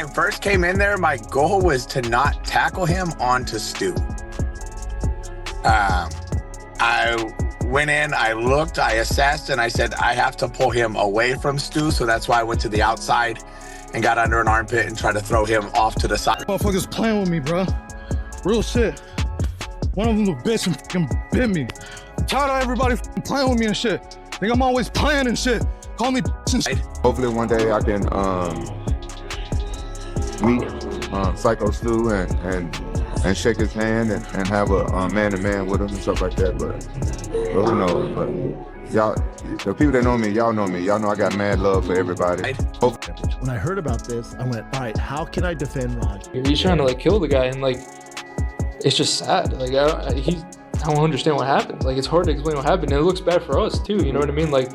I first came in there, my goal was to not tackle him onto Stu. I went in, I looked, I assessed, and I said, I have to pull him away from Stu, so that's why I went to the outside and got under an armpit and tried to throw him off to the side. Motherfuckers playing with me, bro. Real shit. One of them a bitch and fucking bit me. I'm tired of everybody fucking playing with me and shit. Think I'm always playing and shit. Call me and shit. Hopefully one day I can meet Syko Stu and shake his hand and have a man-to-man with him and stuff like that, but who knows? But y'all, the people that know me, y'all know me. Y'all know I got mad love for everybody. When I heard about this, I went, all right, how can I defend Raj? He's trying to like kill the guy, and like, it's just sad. Like, I don't understand what happened. Like, it's hard to explain what happened, and it looks bad for us too. You know what I mean? Like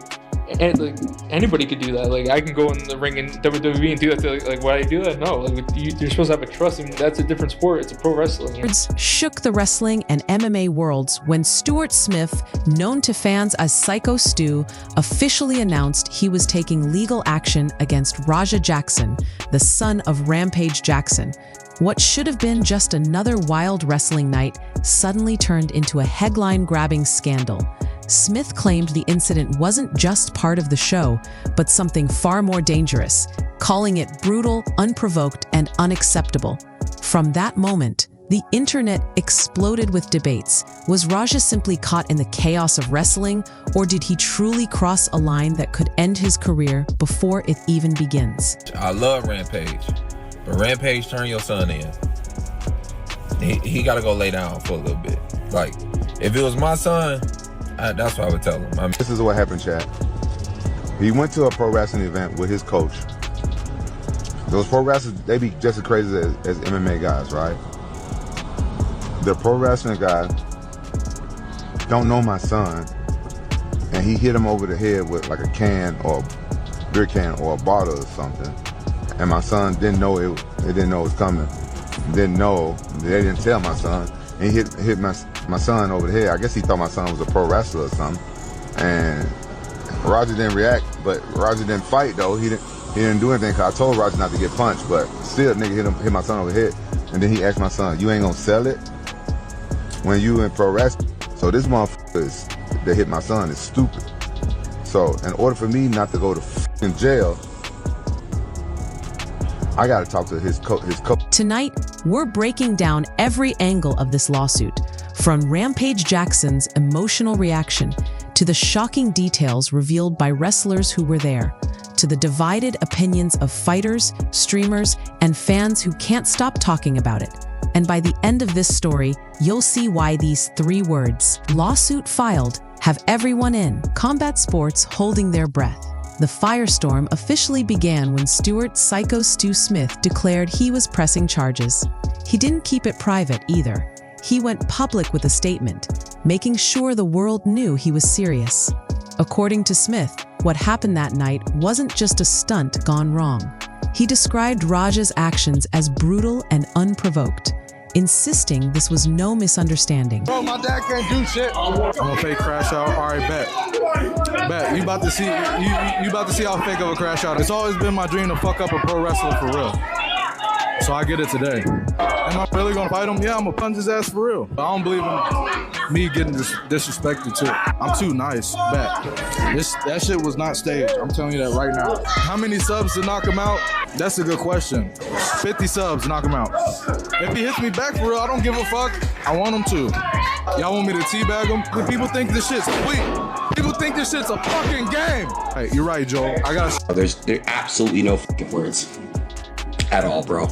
anybody could do that. Like, I can go in the ring in WWE and do that. To, like, why I do that? No. Like, you're supposed to have a trust. I mean, that's a different sport. It's a pro wrestling. Words shook the wrestling and MMA worlds when Stuart Smith, known to fans as Syko Stu, officially announced he was taking legal action against Rampage Jackson, the son of Rampage Jackson. What should have been just another wild wrestling night suddenly turned into a headline-grabbing scandal. Smith claimed the incident wasn't just part of the show, but something far more dangerous, calling it brutal, unprovoked, and unacceptable. From that moment, the internet exploded with debates. Was Raja simply caught in the chaos of wrestling, or did he truly cross a line that could end his career before it even begins? I love Rampage, but Rampage, turn your son in. He got to go lay down for a little bit. Like, if it was my son, that's what I would tell him. This is what happened, Chad. He went to a pro wrestling event with his coach. Those pro wrestlers, they be just as crazy as MMA guys, right? The pro wrestling guy don't know my son, and he hit him over the head with like a can or a beer can or a bottle or something. And my son didn't know it didn't know it was coming. Didn't know, they didn't tell my son. And he hit my son over the head. I guess he thought my son was a pro wrestler or something. And Roger didn't react, but Roger didn't fight though. He didn't do anything, cause I told Roger not to get punched, but still nigga hit my son over the head. And then he asked my son, you ain't gonna sell it when you in pro wrestling? So this motherfucker that hit my son is stupid. So in order for me not to go to fucking jail, I gotta talk to his coach. Tonight, we're breaking down every angle of this lawsuit, from Rampage Jackson's emotional reaction to the shocking details revealed by wrestlers who were there, to the divided opinions of fighters, streamers, and fans who can't stop talking about it. And by the end of this story, you'll see why these 3 words, lawsuit filed, have everyone in combat sports holding their breath. The firestorm officially began when Syko Stu Smith declared he was pressing charges. He didn't keep it private either. He went public with a statement, making sure the world knew he was serious. According to Smith, what happened that night wasn't just a stunt gone wrong. He described Raja's actions as brutal and unprovoked, insisting this was no misunderstanding. Bro, my dad can't do shit. I'm gonna fake crash out. All right, bet. You about to see you about to see how fake of a crash out. It's always been my dream to fuck up a pro wrestler for real. So I get it today. Am I really gonna fight him? Yeah, I'm gonna punch his ass for real. But I don't believe in me getting disrespected too. I'm too nice. Bet. That shit was not staged. I'm telling you that right now. How many subs to knock him out? That's a good question. 50 subs to knock him out. If he hits me back for real, I don't give a fuck. I want him to. Y'all want me to teabag him? People think this shit's sweet. People think this shit's a fucking game. Hey, you're right, Joel. There's absolutely no fucking words at all, bro.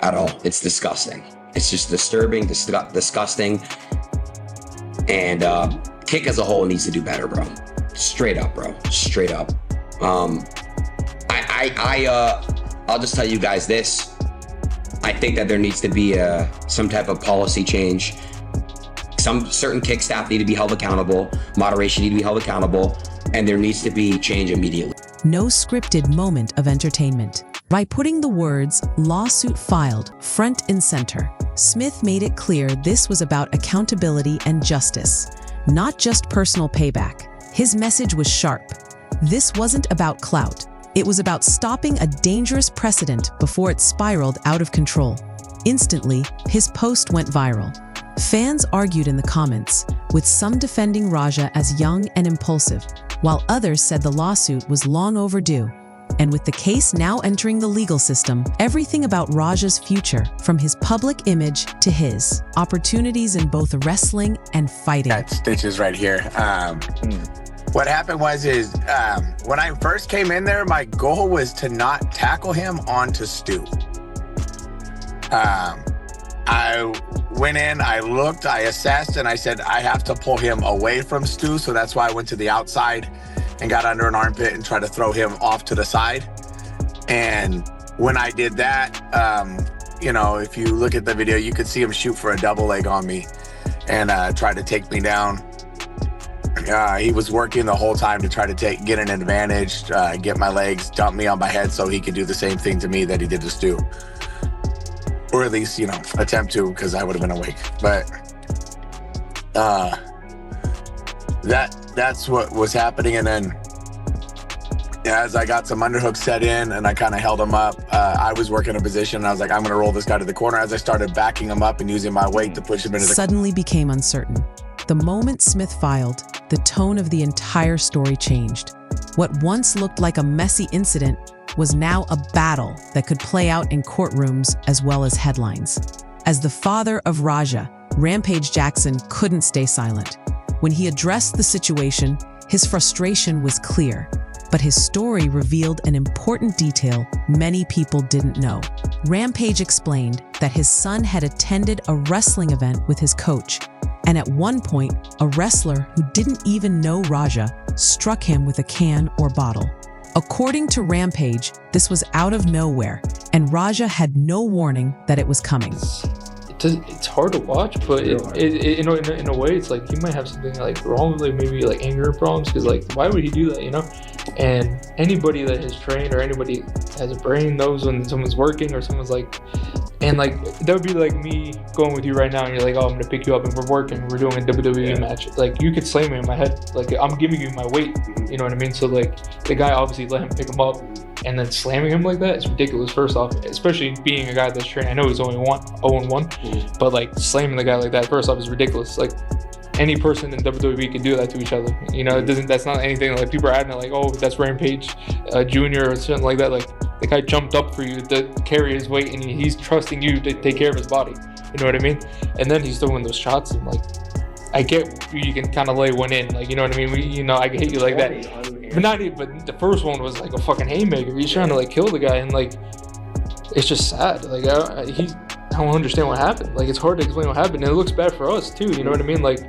At all. It's disgusting. It's just disturbing, disgusting. And Kick as a whole needs to do better, bro. Straight up, bro. Straight up. I'll just tell you guys this. I think that there needs to be some type of policy change. Some certain Kick staff need to be held accountable. Moderation need to be held accountable. And there needs to be change immediately. No scripted moment of entertainment. By putting the words "lawsuit filed" front and center, Smith made it clear this was about accountability and justice, not just personal payback. His message was sharp. This wasn't about clout. It was about stopping a dangerous precedent before it spiraled out of control. Instantly, his post went viral. Fans argued in the comments, with some defending Raja as young and impulsive, while others said the lawsuit was long overdue. And with the case now entering the legal system, everything about Raja's future, from his public image to his opportunities in both wrestling and fighting. Got stitches right here. What happened was when I first came in there, my goal was to not tackle him onto Stu. I went in, I looked, I assessed, and I said, I have to pull him away from Stu. So that's why I went to the outside and got under an armpit and tried to throw him off to the side. And when I did that, if you look at the video, you could see him shoot for a double leg on me and try to take me down. He was working the whole time to try to get an advantage, get my legs, dump me on my head so he could do the same thing to me that he did to Stu. Or at least, attempt to, because I would have been awake. But that's what was happening. And then as I got some underhooks set in and I kind of held him up, I was working a position and I was like, I'm going to roll this guy to the corner. As I started backing him up and using my weight to push him into the suddenly became uncertain. The moment Smith filed, the tone of the entire story changed. What once looked like a messy incident was now a battle that could play out in courtrooms as well as headlines. As the father of Raja, Rampage Jackson couldn't stay silent. When he addressed the situation, his frustration was clear, but his story revealed an important detail many people didn't know. Rampage explained that his son had attended a wrestling event with his coach, and at one point, a wrestler who didn't even know Raja struck him with a can or bottle. According to Rampage, this was out of nowhere, and Raja had no warning that it was coming. It's hard to watch, but in a way, it's like he might have something like wrong, like maybe like anger problems, because like why would he do that, And anybody that has trained or anybody has a brain knows when someone's working or someone's like, and like that would be like me going with you right now, and you're like, oh, I'm gonna pick you up and we're working, we're doing a WWE match. Like you could slam me in my head, like I'm giving you my weight, you know what I mean? So like the guy obviously let him pick him up, and then slamming him like that is ridiculous. First off, especially being a guy that's trained. I know he's only 0-1, but like slamming the guy like that, first off, is ridiculous. Like any person in WWE can do that to each other. It doesn't. That's not anything like people are acting like, oh, that's Rampage Jr. or something like that. Like the guy jumped up for you to carry his weight, and he's trusting you to take care of his body. You know what I mean? And then he's throwing those shots, and like I get you can kind of lay one in, like you know what I mean. I can hit you like that. But the first one was like a fucking haymaker. He's trying to like kill the guy, and like it's just sad. Like I don't understand what happened. Like it's hard to explain what happened, and it looks bad for us too. You know what I mean? Like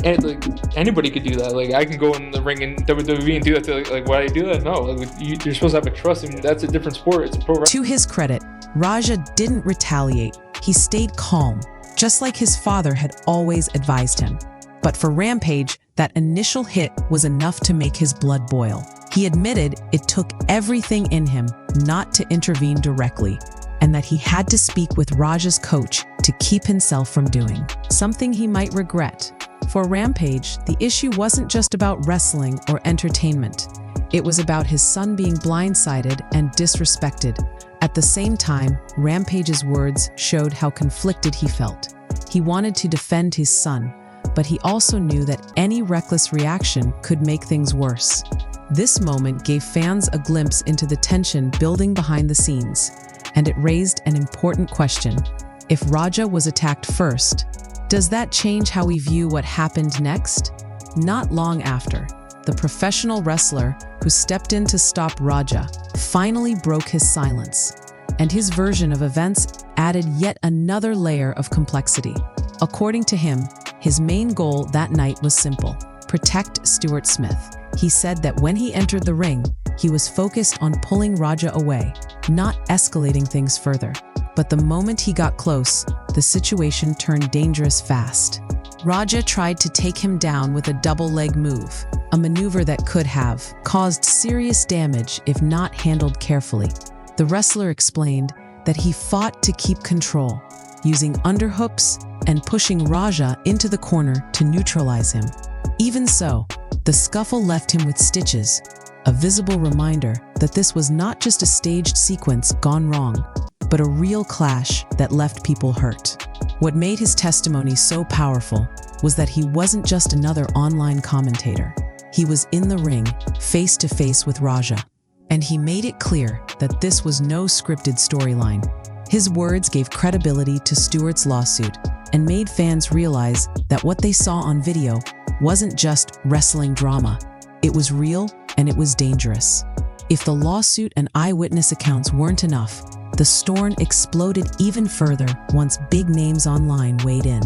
anybody could do that. Like I can go in the ring in WWE and do that. Like why do you do that? No, like you're supposed to have a trust in. That's a different sport. It's a pro wrestling. To his credit, Raja didn't retaliate. He stayed calm, just like his father had always advised him. But for Rampage, that initial hit was enough to make his blood boil. He admitted it took everything in him not to intervene directly, and that he had to speak with Raja's coach to keep himself from doing something he might regret. For Rampage, the issue wasn't just about wrestling or entertainment. It was about his son being blindsided and disrespected. At the same time, Rampage's words showed how conflicted he felt. He wanted to defend his son, but he also knew that any reckless reaction could make things worse. This moment gave fans a glimpse into the tension building behind the scenes, and it raised an important question. If Raja was attacked first, does that change how we view what happened next? Not long after, the professional wrestler who stepped in to stop Raja finally broke his silence, and his version of events added yet another layer of complexity. According to him, his main goal that night was simple: protect Stuart Smith. He said that when he entered the ring, he was focused on pulling Raja away, not escalating things further. But the moment he got close, the situation turned dangerous fast. Raja tried to take him down with a double leg move, a maneuver that could have caused serious damage if not handled carefully. The wrestler explained that he fought to keep control, using underhooks and pushing Raja into the corner to neutralize him. Even so, the scuffle left him with stitches, a visible reminder that this was not just a staged sequence gone wrong, but a real clash that left people hurt. What made his testimony so powerful was that he wasn't just another online commentator. He was in the ring, face to face with Raja. And he made it clear that this was no scripted storyline. His words gave credibility to Stewart's lawsuit and made fans realize that what they saw on video wasn't just wrestling drama. It was real and it was dangerous. If the lawsuit and eyewitness accounts weren't enough, the storm exploded even further once big names online weighed in.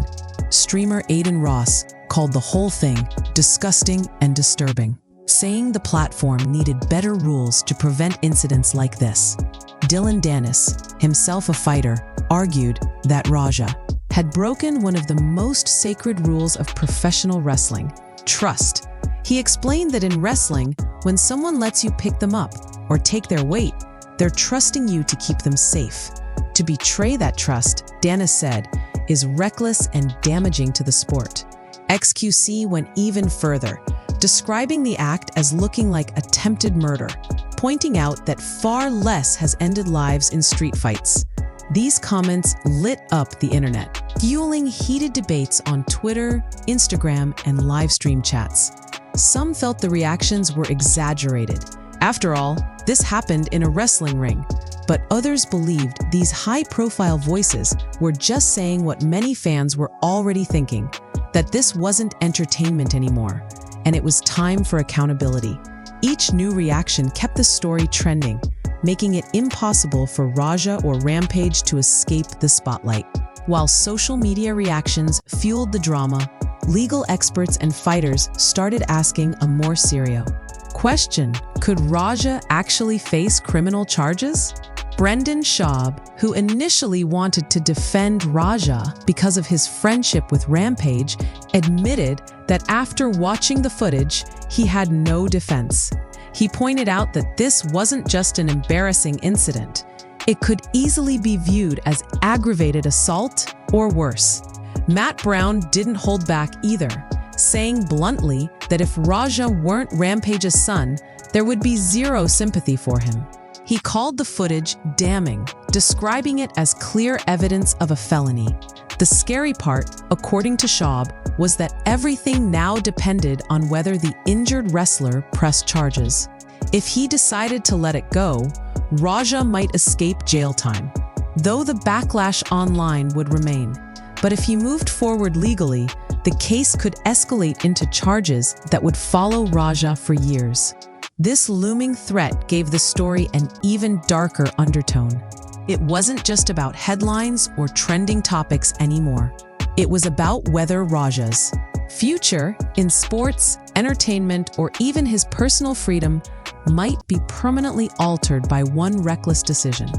Streamer Aiden Ross called the whole thing disgusting and disturbing, saying the platform needed better rules to prevent incidents like this. Dylan Danis, himself a fighter, argued that Raja had broken one of the most sacred rules of professional wrestling: trust. He explained that in wrestling, when someone lets you pick them up or take their weight, they're trusting you to keep them safe. To betray that trust, Danis said, is reckless and damaging to the sport. XQC went even further, describing the act as looking like attempted murder, pointing out that far less has ended lives in street fights. These comments lit up the internet, fueling heated debates on Twitter, Instagram, and live stream chats. Some felt the reactions were exaggerated. After all, this happened in a wrestling ring. But others believed these high-profile voices were just saying what many fans were already thinking, that this wasn't entertainment anymore, and it was time for accountability. Each new reaction kept the story trending, making it impossible for Raja or Rampage to escape the spotlight. While social media reactions fueled the drama, legal experts and fighters started asking a more serious question: could Raja actually face criminal charges? Brendan Schaub, who initially wanted to defend Raja because of his friendship with Rampage, admitted that after watching the footage, he had no defense. He pointed out that this wasn't just an embarrassing incident. It could easily be viewed as aggravated assault or worse. Matt Brown didn't hold back either, saying bluntly that if Raja weren't Rampage's son, there would be zero sympathy for him. He called the footage damning, describing it as clear evidence of a felony. The scary part, according to Schaub, was that everything now depended on whether the injured wrestler pressed charges. If he decided to let it go, Raja might escape jail time, though the backlash online would remain. But if he moved forward legally, the case could escalate into charges that would follow Raja for years. This looming threat gave the story an even darker undertone. It wasn't just about headlines or trending topics anymore. It was about whether Raja's future in sports, entertainment, or even his personal freedom might be permanently altered by one reckless decision.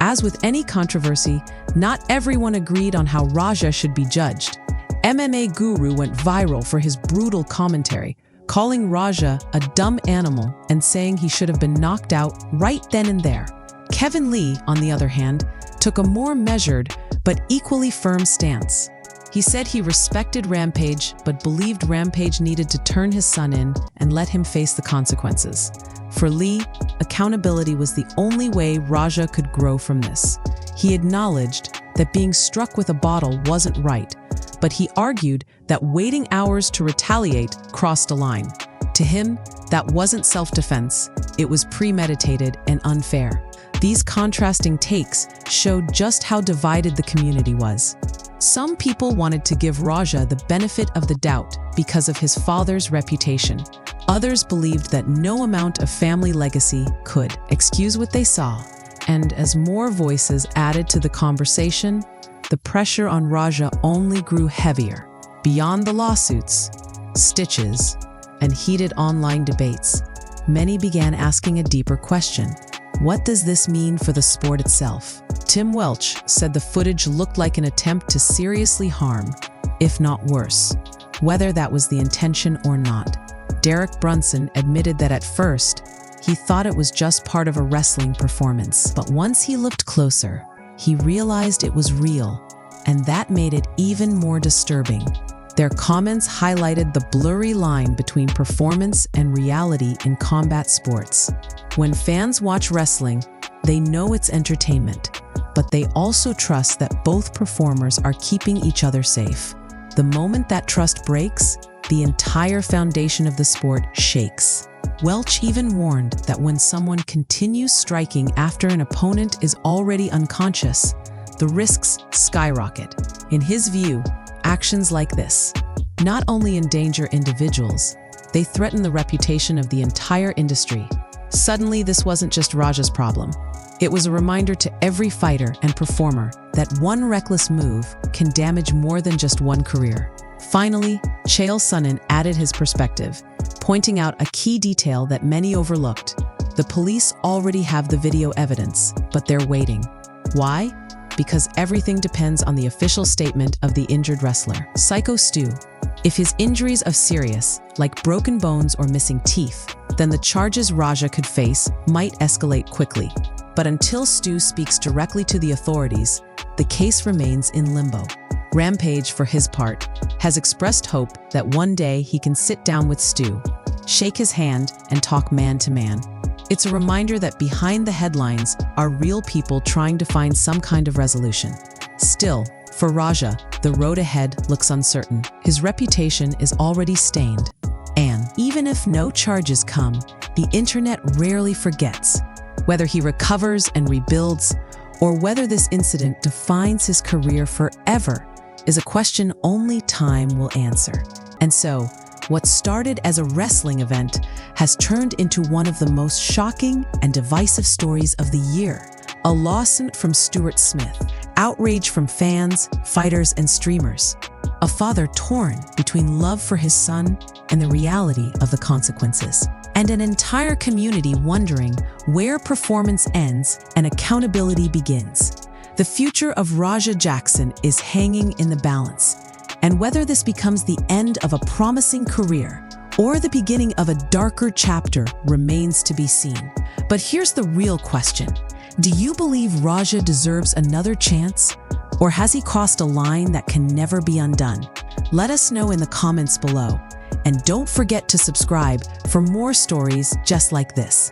As with any controversy, not everyone agreed on how Raja should be judged. MMA Guru went viral for his brutal commentary, calling Raja a dumb animal and saying he should have been knocked out right then and there. Kevin Lee, on the other hand, took a more measured but equally firm stance. He said he respected Rampage but believed Rampage needed to turn his son in and let him face the consequences. For Lee, accountability was the only way Raja could grow from this. He acknowledged that being struck with a bottle wasn't right, but he argued that waiting hours to retaliate crossed a line. To him, that wasn't self-defense, it was premeditated and unfair. These contrasting takes showed just how divided the community was. Some people wanted to give Raja the benefit of the doubt because of his father's reputation. Others believed that no amount of family legacy could excuse what they saw. And as more voices added to the conversation, the pressure on Raja only grew heavier. Beyond the lawsuits, stitches, and heated online debates, many began asking a deeper question. What does this mean for the sport itself? Tim Welch said the footage looked like an attempt to seriously harm, if not worse, whether that was the intention or not. Derek Brunson admitted that at first, he thought it was just part of a wrestling performance. But once he looked closer, he realized it was real, and that made it even more disturbing. Their comments highlighted the blurry line between performance and reality in combat sports. When fans watch wrestling, they know it's entertainment, but they also trust that both performers are keeping each other safe. The moment that trust breaks, the entire foundation of the sport shakes. Welch even warned that when someone continues striking after an opponent is already unconscious, the risks skyrocket. In his view, actions like this not only endanger individuals, they threaten the reputation of the entire industry. Suddenly, this wasn't just Raja's problem. It was a reminder to every fighter and performer that one reckless move can damage more than just one career. Finally, Chael Sonnen added his perspective, pointing out a key detail that many overlooked. The police already have the video evidence, but they're waiting. Why? Because everything depends on the official statement of the injured wrestler. Syko Stu. If his injuries are serious, like broken bones or missing teeth, then the charges Raja could face might escalate quickly. But until Stu speaks directly to the authorities, the case remains in limbo. Rampage, for his part, has expressed hope that one day he can sit down with Stu, shake his hand, and talk man to man. It's a reminder that behind the headlines are real people trying to find some kind of resolution. Still, for Raja, the road ahead looks uncertain. His reputation is already stained. And even if no charges come, the internet rarely forgets. Whether he recovers and rebuilds, or whether this incident defines his career forever, is a question only time will answer. And so, what started as a wrestling event has turned into one of the most shocking and divisive stories of the year. A lawsuit from Stuart Smith, outrage from fans, fighters, and streamers. A father torn between love for his son and the reality of the consequences. And an entire community wondering where performance ends and accountability begins. The future of Rampage Jackson is hanging in the balance, and whether this becomes the end of a promising career or the beginning of a darker chapter remains to be seen. But here's the real question. Do you believe Raja deserves another chance? Or has he crossed a line that can never be undone? Let us know in the comments below. And don't forget to subscribe for more stories just like this.